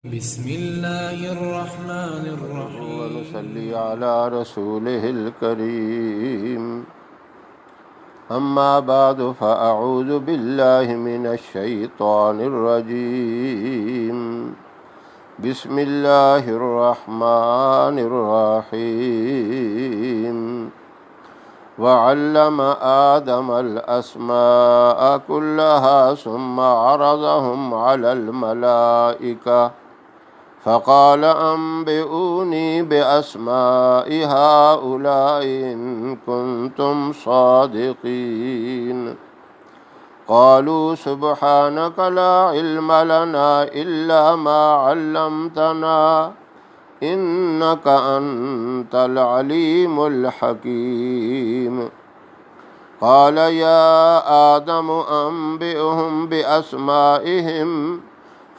بسم الله الرحمن الرحيم ونصلي على رسوله الكريم. أما بعد فأعوذ بالله من الشيطان الرجيم. بسم الله الرحمن الرحيم. وعلم آدم الأسماء كلها ثم عرضهم على الملائكة فقال أنبئوني بأسماء هؤلاء إن كنتم صادقين. قالوا سبحانك لا علم لنا إلا ما علمتنا إنك أنت العليم الحكيم. قال يا آدم أنبئهم بأسمائهم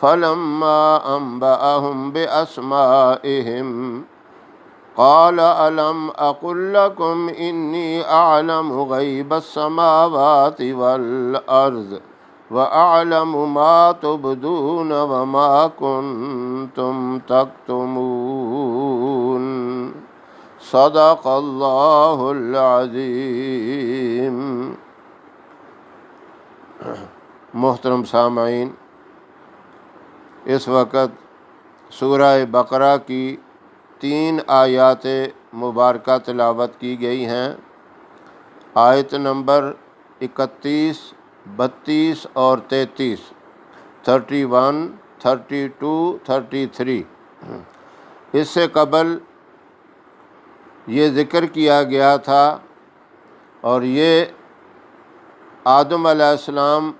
فلما أنبأهم بأسمائهم قال ألم أقل لكم إني أعلم غيب السماوات والأرض وأعلم ما تبدون وما كنتم تكتمون. صدق الله العظيم. محترم سامعین، اس وقت سورہ بقرہ کی 3 آیات مبارکہ تلاوت کی گئی ہیں۔ آیت نمبر 31، 32 اور 33، 31، 32، 33۔ اس سے قبل یہ ذکر کیا گیا تھا اور یہ آدم علیہ السلام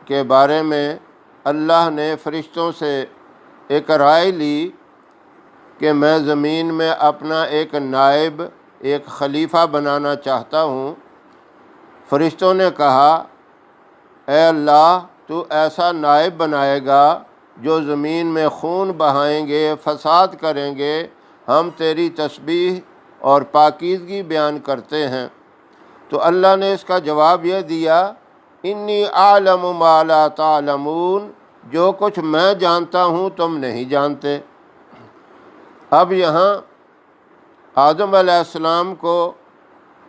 کے بارے میں اللہ نے فرشتوں سے ایک رائے لی کہ میں زمین میں اپنا ایک نائب، ایک خلیفہ بنانا چاہتا ہوں۔ فرشتوں نے کہا اے اللہ، تو ایسا نائب بنائے گا جو زمین میں خون بہائیں گے، فساد کریں گے، ہم تیری تسبیح اور پاکیزگی بیان کرتے ہیں۔ تو اللہ نے اس کا جواب یہ دیا انی اعلم ما لا تعلمون، جو کچھ میں جانتا ہوں تم نہیں جانتے۔ اب یہاں آدم علیہ السلام کو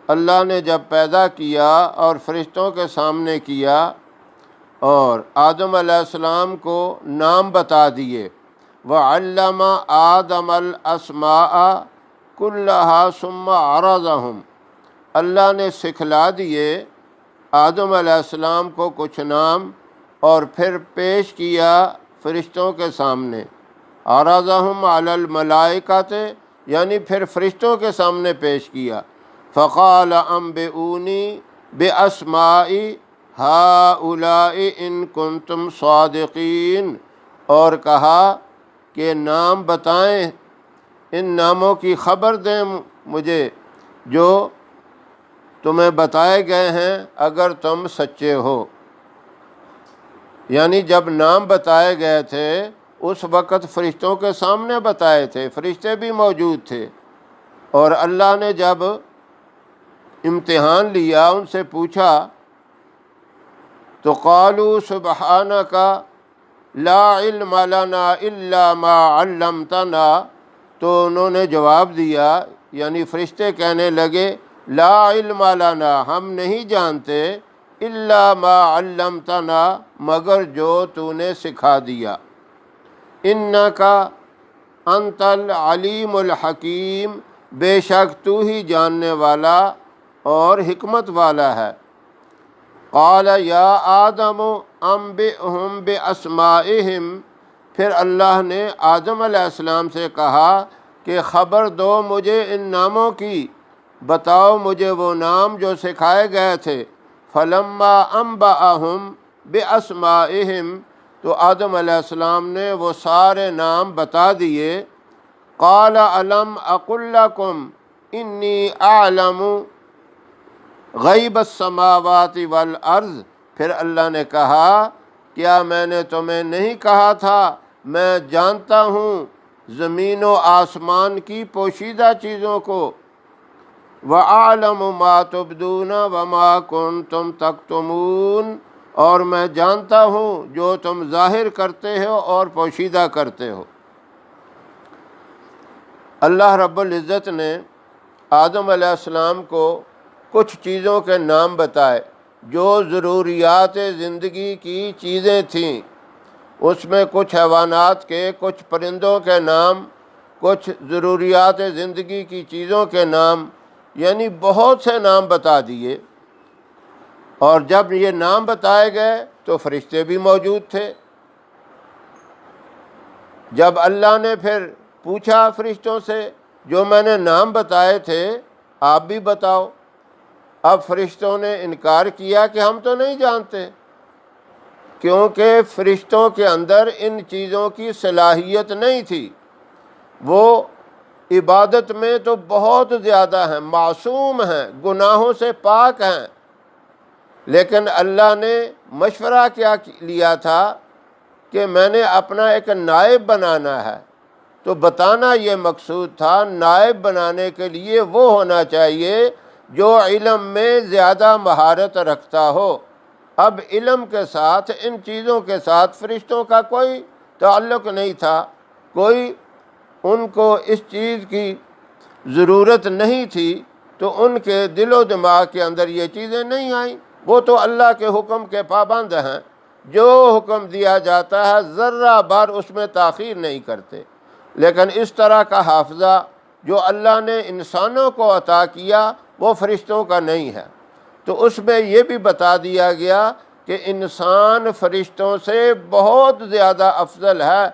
اللہ نے جب پیدا کیا اور فرشتوں کے سامنے کیا اور آدم علیہ السلام کو نام بتا دیے، وَعَلَّمَ آدَمَ الْأَسْمَاءَ كُلَّهَا ثُمَّ عَرَضَهُمْ، اللہ نے سکھلا دیے آدم علیہ السلام کو کچھ نام اور پھر پیش کیا فرشتوں کے سامنے۔ عَرَضَهُمْ عَلَى الْمَلَائِكَةِ، یعنی پھر فرشتوں کے سامنے پیش کیا۔ فَقَالَ أَنبِئُونِي بِأَسْمَاءِ هَؤُلَاءِ إِن كُنتُمْ صَادِقِينَ، اور کہا کہ نام بتائیں، ان ناموں کی خبر دیں مجھے جو تمہیں بتائے گئے ہیں اگر تم سچے ہو۔ یعنی جب نام بتائے گئے تھے اس وقت فرشتوں کے سامنے بتائے تھے، فرشتے بھی موجود تھے، اور اللہ نے جب امتحان لیا، ان سے پوچھا تو قالوا سبحانک لا علم لنا الا ما علمتنا، تو انہوں نے جواب دیا، یعنی فرشتے کہنے لگے لا علم لنا، ہم نہیں جانتے، الا ما علمتنا، مگر جو تو نے سکھا دیا، انک انت العلیم الحکیم، بے شک تو ہی جاننے والا اور حکمت والا ہے۔ قال یا آدم انبئہم باسمائہم، پھر اللہ نے آدم علیہ السلام سے کہا کہ خبر دو مجھے ان ناموں کی، بتاؤ مجھے وہ نام جو سکھائے گئے تھے۔ فلما انبأہم باسمائہم، تو آدم علیہ السلام نے وہ سارے نام بتا دیے۔ قال الم اقل لکم انی اعلم غیب السماوات والارض، پھر اللہ نے کہا کیا میں نے تمہیں نہیں کہا تھا میں جانتا ہوں زمین و آسمان کی پوشیدہ چیزوں کو، وَأَعْلَمُ مَا تُبْدُونَ وَمَا كُنْتُمْ تَكْتُمُونَ، اور میں جانتا ہوں جو تم ظاہر کرتے ہو اور پوشیدہ کرتے ہو۔ اللہ رب العزت نے آدم علیہ السلام کو کچھ چیزوں کے نام بتائے جو ضروریات زندگی کی چیزیں تھیں۔ اس میں کچھ حیوانات کے، کچھ پرندوں کے نام، کچھ ضروریات زندگی کی چیزوں کے نام، یعنی بہت سے نام بتا دیے۔ اور جب یہ نام بتائے گئے تو فرشتے بھی موجود تھے۔ جب اللہ نے پھر پوچھا فرشتوں سے جو میں نے نام بتائے تھے آپ بھی بتاؤ، اب فرشتوں نے انکار کیا کہ ہم تو نہیں جانتے، کیونکہ فرشتوں کے اندر ان چیزوں کی صلاحیت نہیں تھی۔ وہ عبادت میں تو بہت زیادہ ہیں، معصوم ہیں، گناہوں سے پاک ہیں، لیکن اللہ نے مشورہ کیا لیا تھا کہ میں نے اپنا ایک نائب بنانا ہے، تو بتانا یہ مقصود تھا نائب بنانے کے لیے وہ ہونا چاہیے جو علم میں زیادہ مہارت رکھتا ہو۔ اب علم کے ساتھ ان چیزوں کے ساتھ فرشتوں کا کوئی تعلق نہیں تھا، کوئی ان کو اس چیز کی ضرورت نہیں تھی، تو ان کے دل و دماغ کے اندر یہ چیزیں نہیں آئیں۔ وہ تو اللہ کے حکم کے پابند ہیں، جو حکم دیا جاتا ہے ذرہ بار اس میں تاخیر نہیں کرتے۔ لیکن اس طرح کا حافظہ جو اللہ نے انسانوں کو عطا کیا وہ فرشتوں کا نہیں ہے۔ تو اس میں یہ بھی بتا دیا گیا کہ انسان فرشتوں سے بہت زیادہ افضل ہے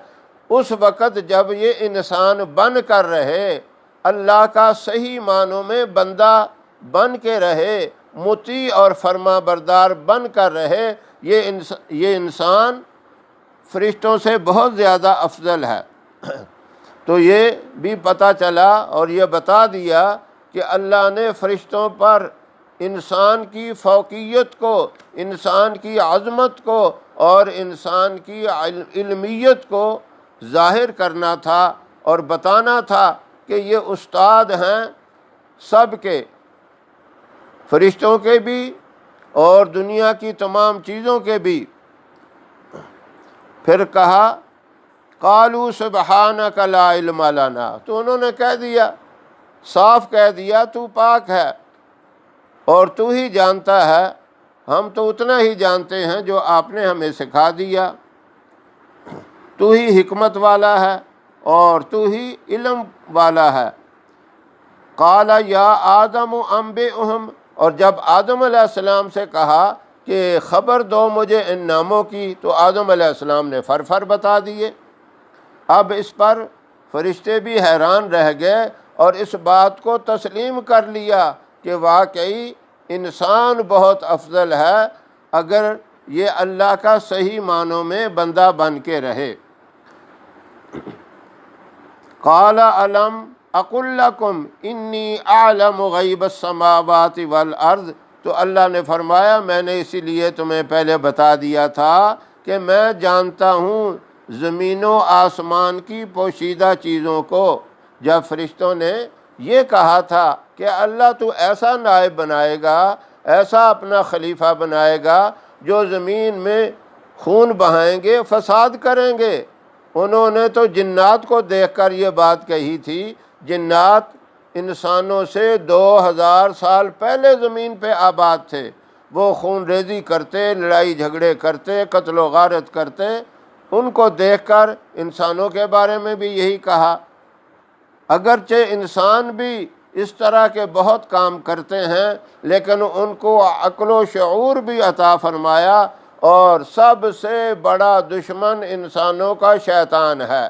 اس وقت جب یہ انسان بن کر رہے، اللہ کا صحیح معنوں میں بندہ بن کے رہے، مطیع اور فرما بردار بن کر رہے، یہ انسان فرشتوں سے بہت زیادہ افضل ہے۔ تو یہ بھی پتہ چلا اور یہ بتا دیا کہ اللہ نے فرشتوں پر انسان کی فوقیت کو، انسان کی عظمت کو اور انسان کی علمیت کو ظاہر کرنا تھا اور بتانا تھا کہ یہ استاد ہیں سب کے، فرشتوں کے بھی اور دنیا کی تمام چیزوں کے بھی۔ پھر کہا قالوا سبحانک لا علم لنا، تو انہوں نے کہہ دیا، صاف کہہ دیا تو پاک ہے اور تو ہی جانتا ہے، ہم تو اتنا ہی جانتے ہیں جو آپ نے ہمیں سکھا دیا، تو ہی حکمت والا ہے اور تو ہی علم والا ہے۔ قال یا آدم انبئہم، اور جب آدم علیہ السلام سے کہا کہ خبر دو مجھے ان ناموں کی، تو آدم علیہ السلام نے فر بتا دیے۔ اب اس پر فرشتے بھی حیران رہ گئے اور اس بات کو تسلیم کر لیا کہ واقعی انسان بہت افضل ہے اگر یہ اللہ کا صحیح معنوں میں بندہ بن کے رہے۔ قال الم اقل لکم انی اعلم غیب السماوات والارض، تو اللہ نے فرمایا میں نے اسی لیے تمہیں پہلے بتا دیا تھا کہ میں جانتا ہوں زمین و آسمان کی پوشیدہ چیزوں کو۔ جب فرشتوں نے یہ کہا تھا کہ اللہ تو ایسا نائب بنائے گا، ایسا اپنا خلیفہ بنائے گا جو زمین میں خون بہائیں گے، فساد کریں گے، انہوں نے تو جنات کو دیکھ کر یہ بات کہی تھی۔ جنات انسانوں سے 2000 سال پہلے زمین پہ آباد تھے، وہ خون ریزی کرتے، لڑائی جھگڑے کرتے، قتل و غارت کرتے، ان کو دیکھ کر انسانوں کے بارے میں بھی یہی کہا۔ اگرچہ انسان بھی اس طرح کے بہت کام کرتے ہیں لیکن ان کو عقل و شعور بھی عطا فرمایا، اور سب سے بڑا دشمن انسانوں کا شیطان ہے۔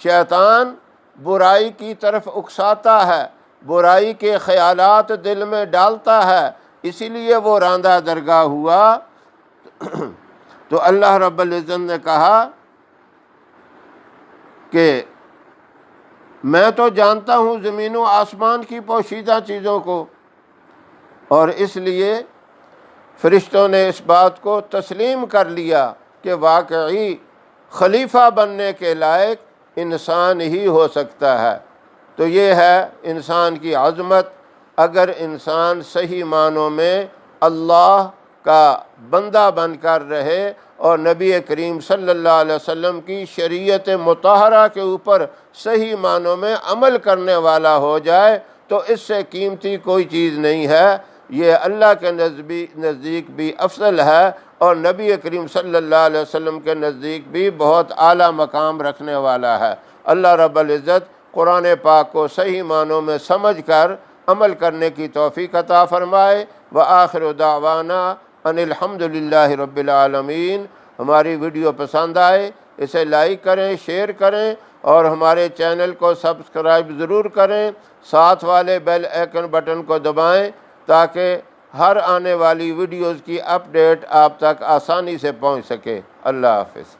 شیطان برائی کی طرف اکساتا ہے، برائی کے خیالات دل میں ڈالتا ہے، اسی لیے وہ راندہ درگاہ ہوا۔ تو اللہ رب العزت نے کہا کہ میں تو جانتا ہوں زمین و آسمان کی پوشیدہ چیزوں کو، اور اس لیے فرشتوں نے اس بات کو تسلیم کر لیا کہ واقعی خلیفہ بننے کے لائق انسان ہی ہو سکتا ہے۔ تو یہ ہے انسان کی عظمت، اگر انسان صحیح معنوں میں اللہ کا بندہ بن کر رہے اور نبی کریم صلی اللہ علیہ وسلم کی شریعت مطہرہ کے اوپر صحیح معنوں میں عمل کرنے والا ہو جائے تو اس سے قیمتی کوئی چیز نہیں ہے۔ یہ اللہ کے نزدیک بھی افضل ہے اور نبی کریم صلی اللہ علیہ وسلم کے نزدیک بھی بہت اعلیٰ مقام رکھنے والا ہے۔ اللہ رب العزت قرآن پاک کو صحیح معنوں میں سمجھ کر عمل کرنے کی توفیق عطا فرمائے۔ وآخر دعوانا ان الحمد للہ رب العالمین۔ ہماری ویڈیو پسند آئے اسے لائک کریں، شیئر کریں اور ہمارے چینل کو سبسکرائب ضرور کریں، ساتھ والے بیل آئیکن بٹن کو دبائیں تاکہ ہر آنے والی ویڈیوز کی اپڈیٹ آپ تک آسانی سے پہنچ سکے۔ اللہ حافظ۔